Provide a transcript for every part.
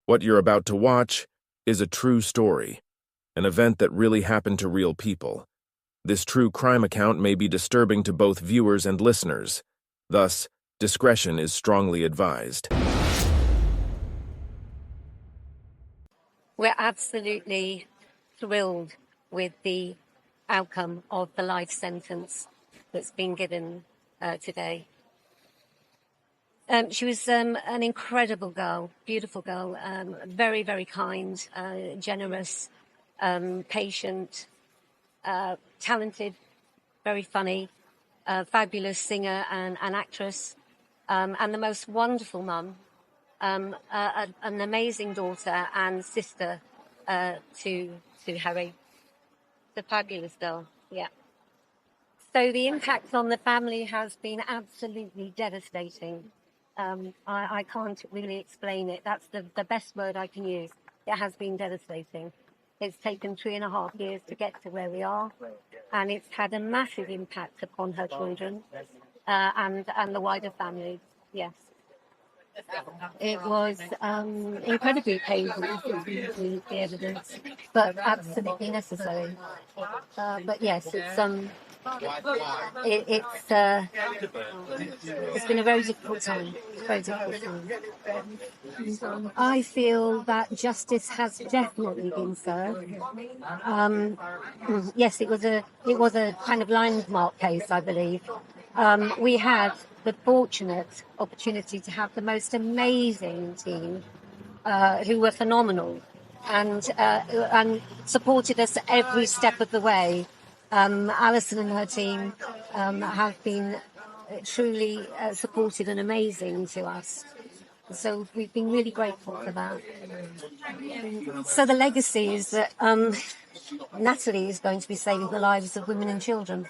What you're about to watch is a true story, an event that really happened to real people. This true crime account may be disturbing to both viewers and listeners. Thus, discretion is strongly advised. We're absolutely thrilled with the outcome of the life sentence that's been given today. She was an incredible girl, beautiful girl, very, very kind, generous, patient, talented, very funny, fabulous singer and actress, and the most wonderful mum, an amazing daughter and sister to Harry. The fabulous girl, yeah. So the impact on the family has been absolutely devastating. I can't really explain it. That's the best word I can use. It has been devastating. It's taken 3.5 years to get to where we are, and it's had a massive impact upon her children and the wider family. Yes. It was incredibly painful to see the evidence, but absolutely necessary. But yes, it's been a very difficult time. Very difficult time. I feel that justice has definitely been served. Yes, it was a kind of landmark case, I believe. We had the fortunate opportunity to have the most amazing team who were phenomenal and supported us every step of the way. Alison and her team have been truly supportive and amazing to us. So we've been really grateful for that. So the legacy is that Natalie is going to be saving the lives of women and children,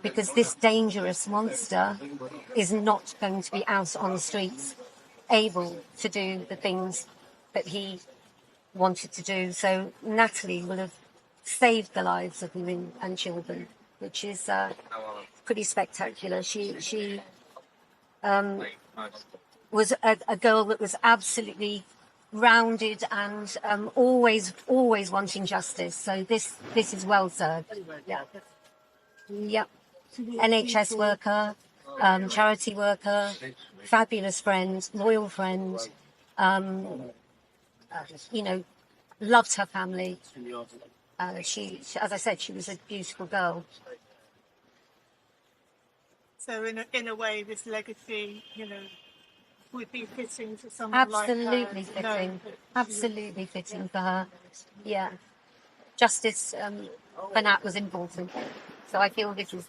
because this dangerous monster is not going to be out on the streets able to do the things that he wanted to do. So Natalie will have saved the lives of women and children, which is pretty spectacular. She was a girl that was absolutely rounded and always wanting justice. So this is well served. Yeah. Yep. NHS worker, charity worker, fabulous friend, loyal friend. Loved her family. She, as I said, she was a beautiful girl. So in a way, this legacy, would be fitting to someone like her. Absolutely fitting. Absolutely fitting for her. Yeah. Justice for Nat was important. So I feel this is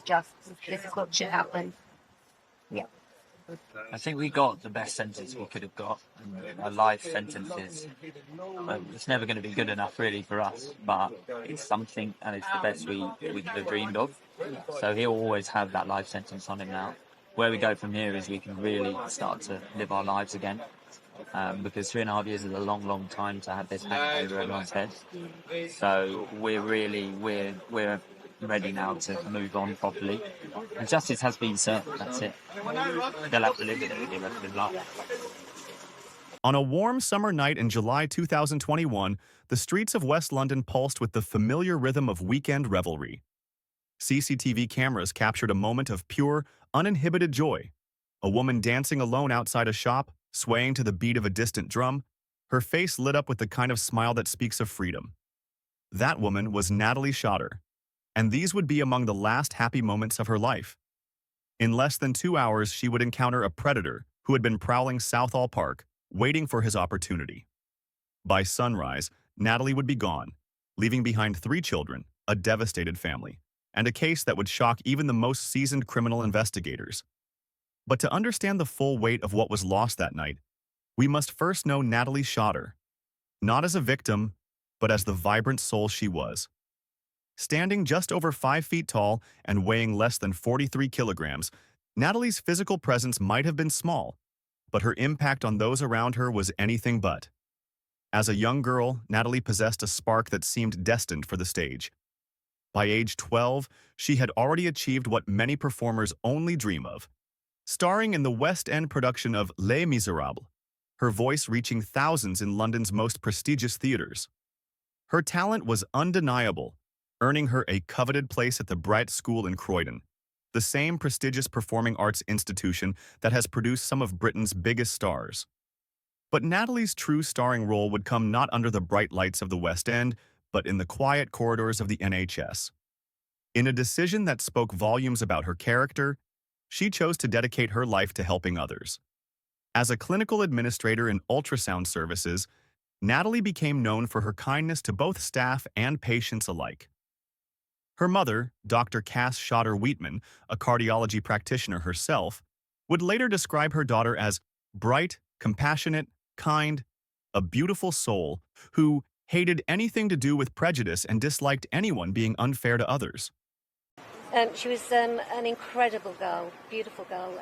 just. This is what should happen. Yeah. I think we got the best sentence we could have got. A life sentence it's never going to be good enough really for us, but it's something and it's the best we could have dreamed of. So he'll always have that life sentence on him now. Where we go from here is we can really start to live our lives again, because 3.5 years is a long time to have this hang over everyone's head. So we're ready now to move on properly. And justice has been served, that's it. They'll have to live with it the rest of their life. On a warm summer night in July 2021, the streets of West London pulsed with the familiar rhythm of weekend revelry. CCTV cameras captured a moment of pure, uninhibited joy. A woman dancing alone outside a shop, swaying to the beat of a distant drum, her face lit up with the kind of smile that speaks of freedom. That woman was Natalie Shotter, and these would be among the last happy moments of her life. In less than 2 hours, she would encounter a predator who had been prowling Southall Park, waiting for his opportunity. By sunrise, Natalie would be gone, leaving behind 3 children, a devastated family, and a case that would shock even the most seasoned criminal investigators. But to understand the full weight of what was lost that night, we must first know Natalie Shotter, not as a victim, but as the vibrant soul she was. Standing just over 5 feet tall and weighing less than 43 kilograms, Natalie's physical presence might have been small, but her impact on those around her was anything but. As a young girl, Natalie possessed a spark that seemed destined for the stage. By age 12, she had already achieved what many performers only dream of, starring in the West End production of Les Miserables. her voice reaching thousands in London's most prestigious theaters. Her talent was undeniable, earning her a coveted place at the Bright School in Croydon, the same prestigious performing arts institution that has produced some of Britain's biggest stars. But Natalie's true starring role would come not under the bright lights of the West End, but in the quiet corridors of the NHS. In a decision that spoke volumes about her character, she chose to dedicate her life to helping others. As a clinical administrator in ultrasound services, Natalie became known for her kindness to both staff and patients alike. Her mother, Dr. Cass Shotter Wheatman, a cardiology practitioner herself, would later describe her daughter as bright, compassionate, kind, a beautiful soul who hated anything to do with prejudice and disliked anyone being unfair to others. She was an incredible girl, beautiful girl,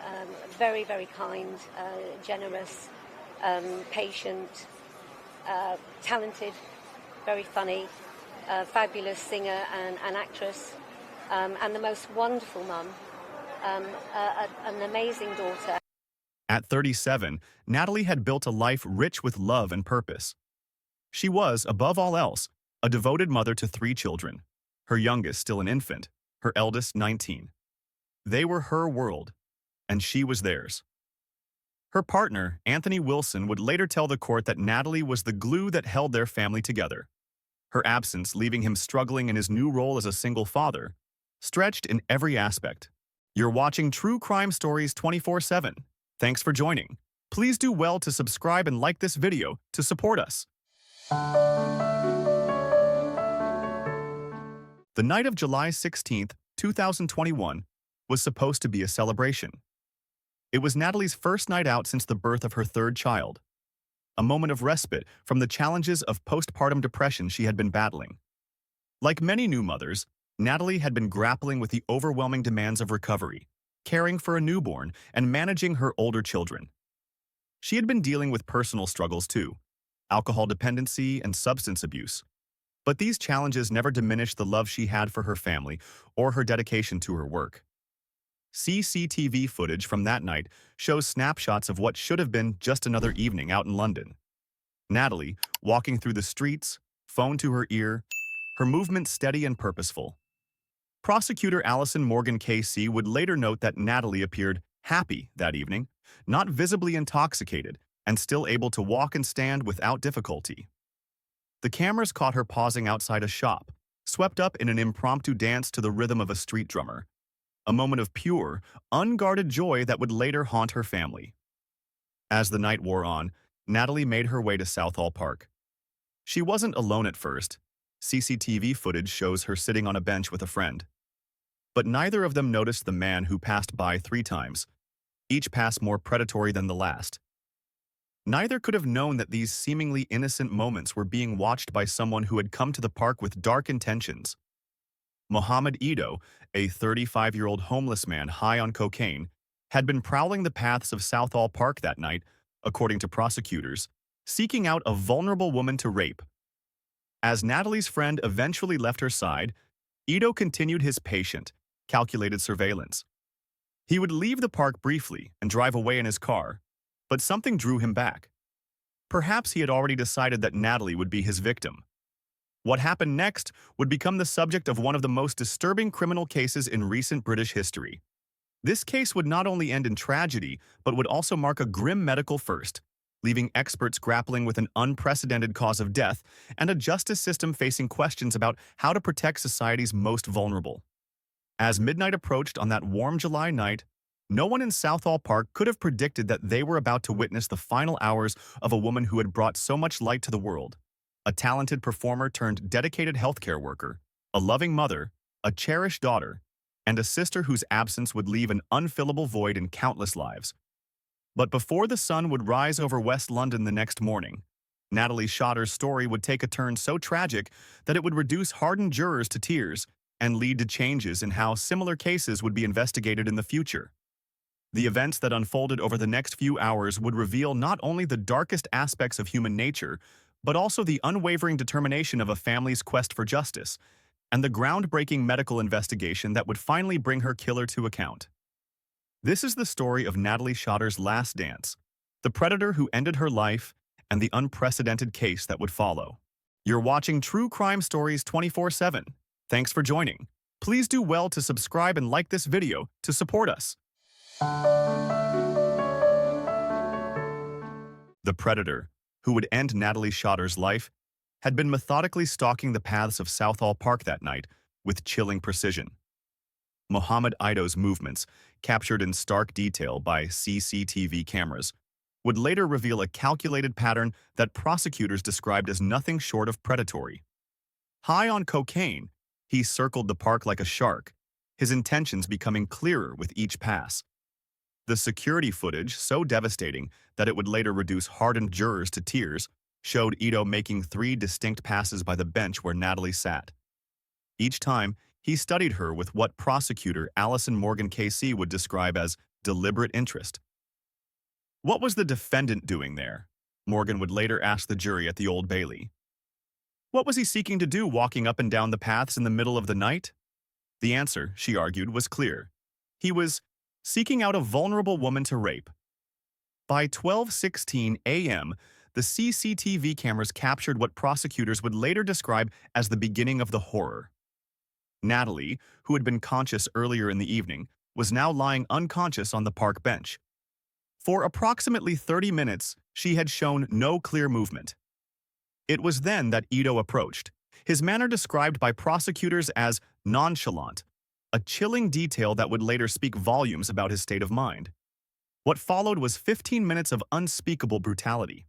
very, very kind, generous, patient, talented, very funny, fabulous singer and actress, and the most wonderful mum, an amazing daughter. At 37, Natalie had built a life rich with love and purpose. She was, above all else, a devoted mother to 3 children, her youngest still an infant, her eldest 19. They were her world, and she was theirs. Her partner, Anthony Wilson, would later tell the court that Natalie was the glue that held their family together. Her absence, leaving him struggling in his new role as a single father, stretched in every aspect. You're watching True Crime Stories 24/7. Thanks for joining. Please do well to subscribe and like this video to support us. The night of July 16, 2021, was supposed to be a celebration. It was Natalie's first night out since the birth of her 3rd child, a moment of respite from the challenges of postpartum depression she had been battling. Like many new mothers, Natalie had been grappling with the overwhelming demands of recovery, caring for a newborn, and managing her older children. She had been dealing with personal struggles too, alcohol dependency and substance abuse. But these challenges never diminished the love she had for her family or her dedication to her work. CCTV footage from that night shows snapshots of what should have been just another evening out in London. Natalie, walking through the streets, phone to her ear, her movements steady and purposeful. Prosecutor Alison Morgan KC would later note that Natalie appeared happy that evening, not visibly intoxicated, and still able to walk and stand without difficulty. The cameras caught her pausing outside a shop, swept up in an impromptu dance to the rhythm of a street drummer, a moment of pure, unguarded joy that would later haunt her family. As the night wore on, Natalie made her way to Southall Park. She wasn't alone at first. CCTV footage shows her sitting on a bench with a friend. But neither of them noticed the man who passed by 3 times, each pass more predatory than the last. Neither could have known that these seemingly innocent moments were being watched by someone who had come to the park with dark intentions. Mohammed Edo, a 35-year-old homeless man high on cocaine, had been prowling the paths of Southall Park that night, according to prosecutors, seeking out a vulnerable woman to rape. As Natalie's friend eventually left her side, Edo continued his patient, calculated surveillance. He would leave the park briefly and drive away in his car, but something drew him back. Perhaps he had already decided that Natalie would be his victim. What happened next would become the subject of one of the most disturbing criminal cases in recent British history. This case would not only end in tragedy, but would also mark a grim medical first, leaving experts grappling with an unprecedented cause of death and a justice system facing questions about how to protect society's most vulnerable. As midnight approached on that warm July night, no one in Southall Park could have predicted that they were about to witness the final hours of a woman who had brought so much light to the world. A talented performer turned dedicated healthcare worker, a loving mother, a cherished daughter, and a sister whose absence would leave an unfillable void in countless lives. But before the sun would rise over West London the next morning, Natalie Shotter's story would take a turn so tragic that it would reduce hardened jurors to tears and lead to changes in how similar cases would be investigated in the future. The events that unfolded over the next few hours would reveal not only the darkest aspects of human nature, but also the unwavering determination of a family's quest for justice, and the groundbreaking medical investigation that would finally bring her killer to account. This is the story of Natalie Shotter's last dance, the predator who ended her life, and the unprecedented case that would follow. You're watching True Crime Stories 24/7. Thanks for joining. Please do well to subscribe and like this video to support us. The predator, who would end Natalie Shotter's life, had been methodically stalking the paths of Southall Park that night with chilling precision. Mohammed Ido's movements, captured in stark detail by CCTV cameras, would later reveal a calculated pattern that prosecutors described as nothing short of predatory. High on cocaine, he circled the park like a shark, his intentions becoming clearer with each pass. The security footage, so devastating that it would later reduce hardened jurors to tears, showed Ito making 3 distinct passes by the bench where Natalie sat. Each time, he studied her with what prosecutor Allison Morgan KC would describe as deliberate interest. What was the defendant doing there? Morgan would later ask the jury at the Old Bailey. What was he seeking to do walking up and down the paths in the middle of the night? The answer, she argued, was clear. He was seeking out a vulnerable woman to rape. By 12:16 a.m., the CCTV cameras captured what prosecutors would later describe as the beginning of the horror. Natalie, who had been conscious earlier in the evening, was now lying unconscious on the park bench. For approximately 30 minutes, she had shown no clear movement. It was then that Ito approached, his manner described by prosecutors as nonchalant, a chilling detail that would later speak volumes about his state of mind. What followed was 15 minutes of unspeakable brutality.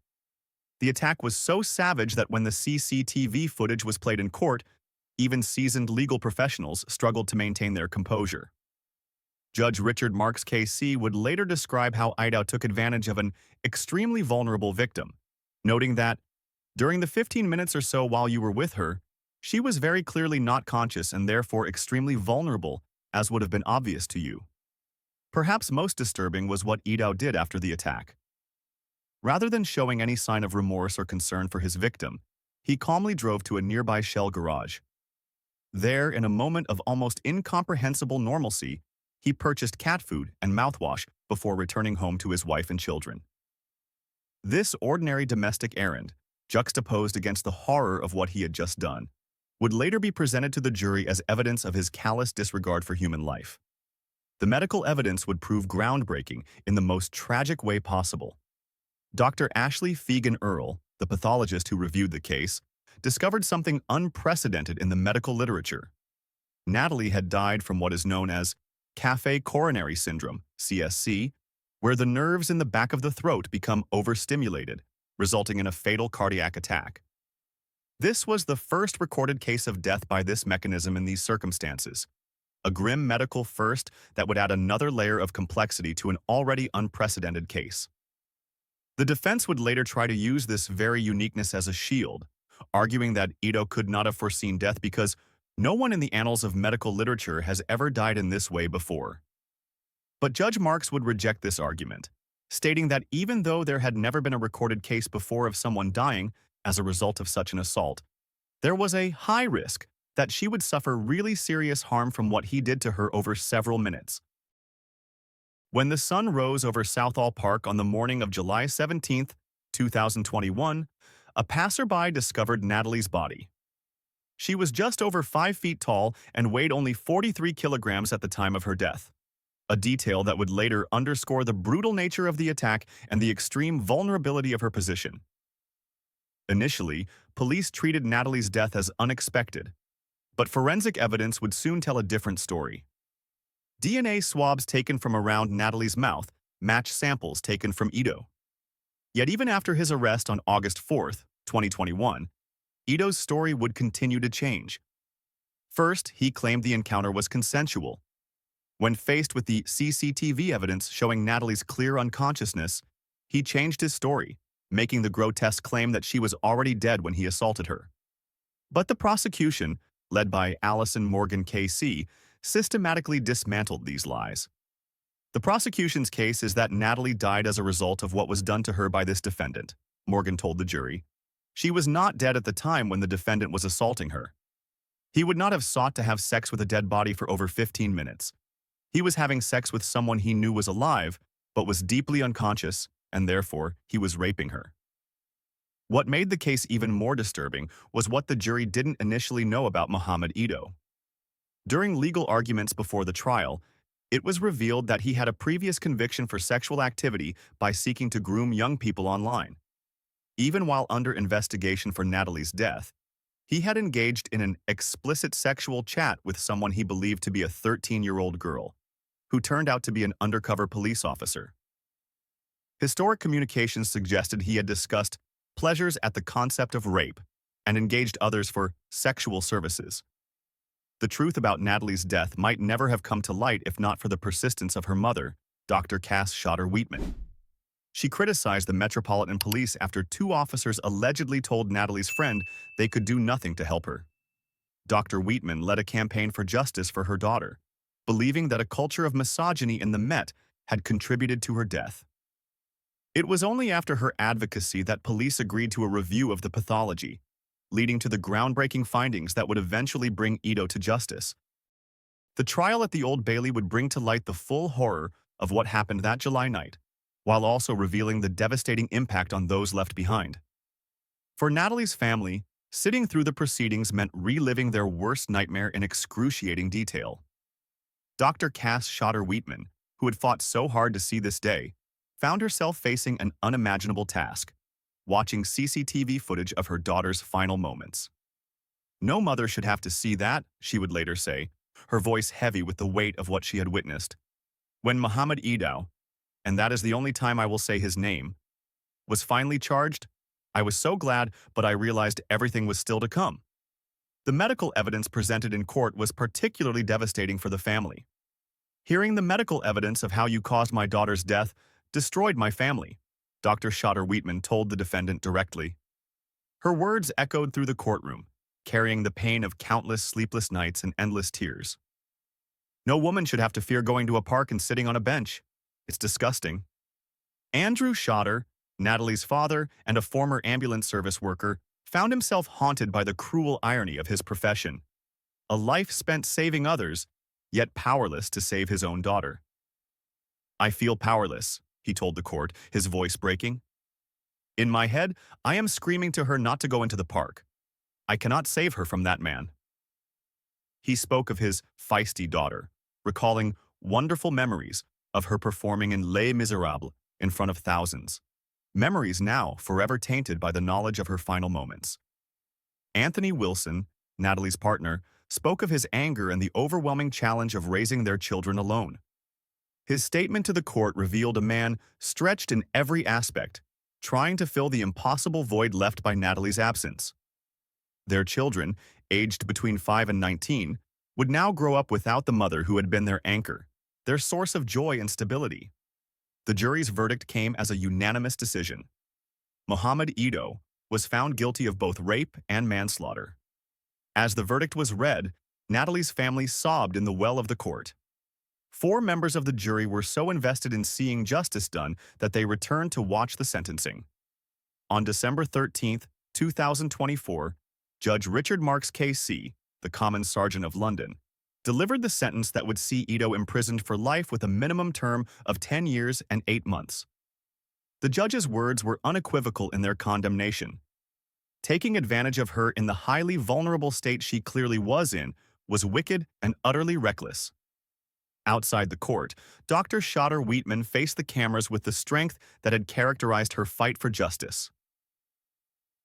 The attack was so savage that when the CCTV footage was played in court, even seasoned legal professionals struggled to maintain their composure. Judge Richard Marks KC would later describe how Ito took advantage of an extremely vulnerable victim, noting that, during the 15 minutes or so while you were with her, she was very clearly not conscious and therefore extremely vulnerable, as would have been obvious to you. Perhaps most disturbing was what Ito did after the attack. Rather than showing any sign of remorse or concern for his victim, he calmly drove to a nearby shell garage. There, in a moment of almost incomprehensible normalcy, he purchased cat food and mouthwash before returning home to his wife and children. This ordinary domestic errand, juxtaposed against the horror of what he had just done, would later be presented to the jury as evidence of his callous disregard for human life. The medical evidence would prove groundbreaking in the most tragic way possible. Dr. Ashley Fegan Earle, the pathologist who reviewed the case, discovered something unprecedented in the medical literature. Natalie had died from what is known as café coronary syndrome, CSC, where the nerves in the back of the throat become overstimulated, resulting in a fatal cardiac attack. This was the first recorded case of death by this mechanism in these circumstances, a grim medical first that would add another layer of complexity to an already unprecedented case. The defense would later try to use this very uniqueness as a shield, arguing that Ito could not have foreseen death because no one in the annals of medical literature has ever died in this way before. But Judge Marks would reject this argument, stating that even though there had never been a recorded case before of someone dying as a result of such an assault, there was a high risk that she would suffer really serious harm from what he did to her over several minutes. When the sun rose over Southall Park on the morning of July 17, 2021, a passerby discovered Natalie's body. She was just over 5 feet tall and weighed only 43 kilograms at the time of her death, a detail that would later underscore the brutal nature of the attack and the extreme vulnerability of her position. Initially, police treated Natalie's death as unexpected, but forensic evidence would soon tell a different story. DNA swabs taken from around Natalie's mouth matched samples taken from Ito. Yet even after his arrest on August 4, 2021, Ito's story would continue to change. First, he claimed the encounter was consensual. When faced with the CCTV evidence showing Natalie's clear unconsciousness, he changed his story, making the grotesque claim that she was already dead when he assaulted her. But the prosecution, led by Allison Morgan KC, systematically dismantled these lies. The prosecution's case is that Natalie died as a result of what was done to her by this defendant, Morgan told the jury. She was not dead at the time when the defendant was assaulting her. He would not have sought to have sex with a dead body for over 15 minutes. He was having sex with someone he knew was alive, but was deeply unconscious and therefore he was raping her. What made the case even more disturbing was what the jury didn't initially know about Mohammed Ito. During legal arguments before the trial, it was revealed that he had a previous conviction for sexual activity by seeking to groom young people online. Even while under investigation for Natalie's death, he had engaged in an explicit sexual chat with someone he believed to be a 13-year-old girl, who turned out to be an undercover police officer. Historic communications suggested he had discussed pleasures at the concept of rape and engaged others for sexual services. The truth about Natalie's death might never have come to light if not for the persistence of her mother, Dr. Cass Shotter Wheatman. She criticized the Metropolitan Police after 2 officers allegedly told Natalie's friend they could do nothing to help her. Dr. Wheatman led a campaign for justice for her daughter, believing that a culture of misogyny in the Met had contributed to her death. It was only after her advocacy that police agreed to a review of the pathology, leading to the groundbreaking findings that would eventually bring Ito to justice. The trial at the Old Bailey would bring to light the full horror of what happened that July night, while also revealing the devastating impact on those left behind. For Natalie's family, sitting through the proceedings meant reliving their worst nightmare in excruciating detail. Dr. Cass Shotter Wheatman, who had fought so hard to see this day, found herself facing an unimaginable task: watching CCTV footage of her daughter's final moments. No mother should have to see that, she would later say, her voice heavy with the weight of what she had witnessed. When Mohammed Ito, and that is the only time I will say his name, was finally charged, I was so glad, but I realized everything was still to come. The medical evidence presented in court was particularly devastating for the family. Hearing the medical evidence of how you caused my daughter's death destroyed my family, Dr. Shotter Wheatman told the defendant directly. Her words echoed through the courtroom, carrying the pain of countless sleepless nights and endless tears. No woman should have to fear going to a park and sitting on a bench. It's disgusting. Andrew Shotter, Natalie's father and a former ambulance service worker, found himself haunted by the cruel irony of his profession. A life spent saving others, yet powerless to save his own daughter. I feel powerless, he told the court, his voice breaking. In my head, I am screaming to her not to go into the park. I cannot save her from that man. He spoke of his feisty daughter, recalling wonderful memories of her performing in Les Miserables in front of thousands. Memories now forever tainted by the knowledge of her final moments. Anthony Wilson, Natalie's partner, spoke of his anger and the overwhelming challenge of raising their children alone. His statement to the court revealed a man stretched in every aspect, trying to fill the impossible void left by Natalie's absence. Their children, aged between 5 and 19, would now grow up without the mother who had been their anchor, their source of joy and stability. The jury's verdict came as a unanimous decision. Mohammed Ito was found guilty of both rape and manslaughter. As the verdict was read, Natalie's family sobbed in the well of the court. 4 members of the jury were so invested in seeing justice done that they returned to watch the sentencing. On December 13, 2024, Judge Richard Marks KC, the Common Sergeant of London, delivered the sentence that would see Ito imprisoned for life with a minimum term of 10 years and 8 months. The judge's words were unequivocal in their condemnation. Taking advantage of her in the highly vulnerable state she clearly was in was wicked and utterly reckless. Outside the court, Dr. Shotter Wheatman faced the cameras with the strength that had characterized her fight for justice.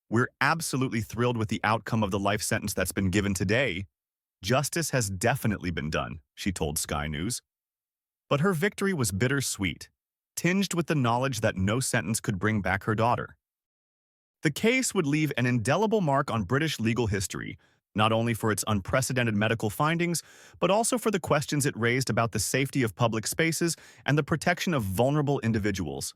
We're absolutely thrilled with the outcome of the life sentence that's been given today. Justice has definitely been done, she told Sky News. But her victory was bittersweet, tinged with the knowledge that no sentence could bring back her daughter. The case would leave an indelible mark on British legal history, not only for its unprecedented medical findings, but also for the questions it raised about the safety of public spaces and the protection of vulnerable individuals.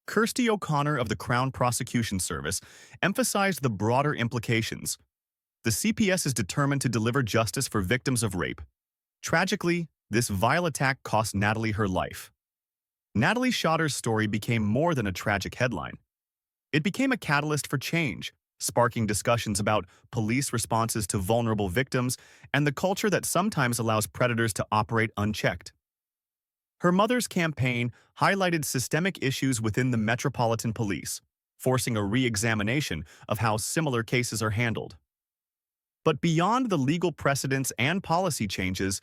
Kirsty O'Connor of the Crown Prosecution Service emphasized the broader implications. The CPS is determined to deliver justice for victims of rape. Tragically, this vile attack cost Natalie her life. Natalie Shotter's story became more than a tragic headline. It became a catalyst for change, sparking discussions about police responses to vulnerable victims and the culture that sometimes allows predators to operate unchecked. Her mother's campaign highlighted systemic issues within the Metropolitan Police, forcing a re-examination of how similar cases are handled. But beyond the legal precedents and policy changes,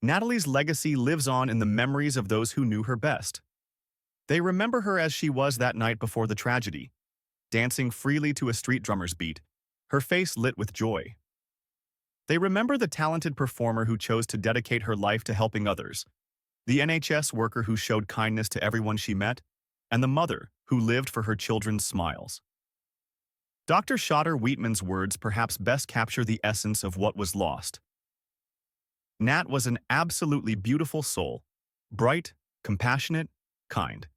Natalie's legacy lives on in the memories of those who knew her best. They remember her as she was that night before the tragedy, dancing freely to a street drummer's beat, her face lit with joy. They remember the talented performer who chose to dedicate her life to helping others, the NHS worker who showed kindness to everyone she met, and the mother who lived for her children's smiles. Dr. Shotter Wheatman's words perhaps best capture the essence of what was lost. Nat was an absolutely beautiful soul, bright, compassionate, kind.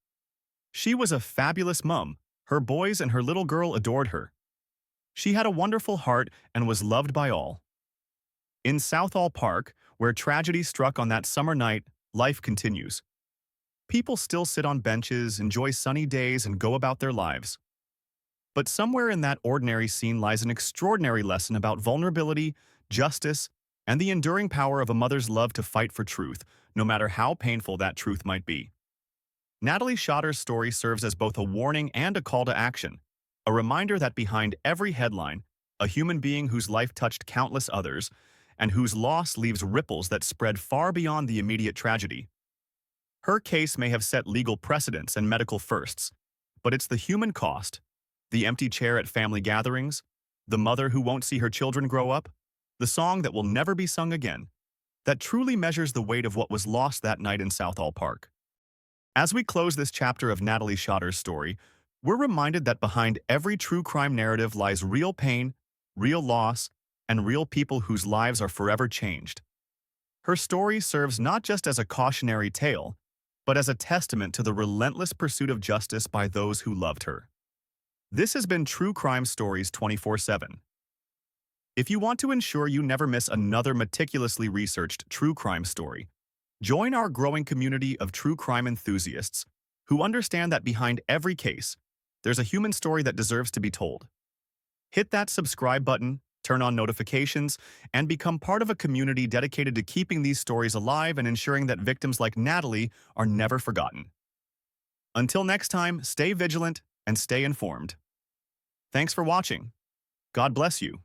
She was a fabulous mum. Her boys and her little girl adored her. She had a wonderful heart and was loved by all. In Southall Park, where tragedy struck on that summer night, life continues. People still sit on benches, enjoy sunny days, and go about their lives. But somewhere in that ordinary scene lies an extraordinary lesson about vulnerability, justice, and the enduring power of a mother's love to fight for truth, no matter how painful that truth might be. Natalie Shotter's story serves as both a warning and a call to action, a reminder that behind every headline, a human being whose life touched countless others, and whose loss leaves ripples that spread far beyond the immediate tragedy. Her case may have set legal precedents and medical firsts, but it's the human cost, the empty chair at family gatherings, the mother who won't see her children grow up, the song that will never be sung again, that truly measures the weight of what was lost that night in Southall Park. As we close this chapter of Natalie Shotter's story, we're reminded that behind every true crime narrative lies real pain, real loss, and real people whose lives are forever changed. Her story serves not just as a cautionary tale, but as a testament to the relentless pursuit of justice by those who loved her. This has been True Crime Stories 24/7. If you want to ensure you never miss another meticulously researched true crime story, join our growing community of true crime enthusiasts who understand that behind every case, there's a human story that deserves to be told. Hit that subscribe button, turn on notifications, and become part of a community dedicated to keeping these stories alive and ensuring that victims like Natalie are never forgotten. Until next time, stay vigilant and stay informed. Thanks for watching. God bless you.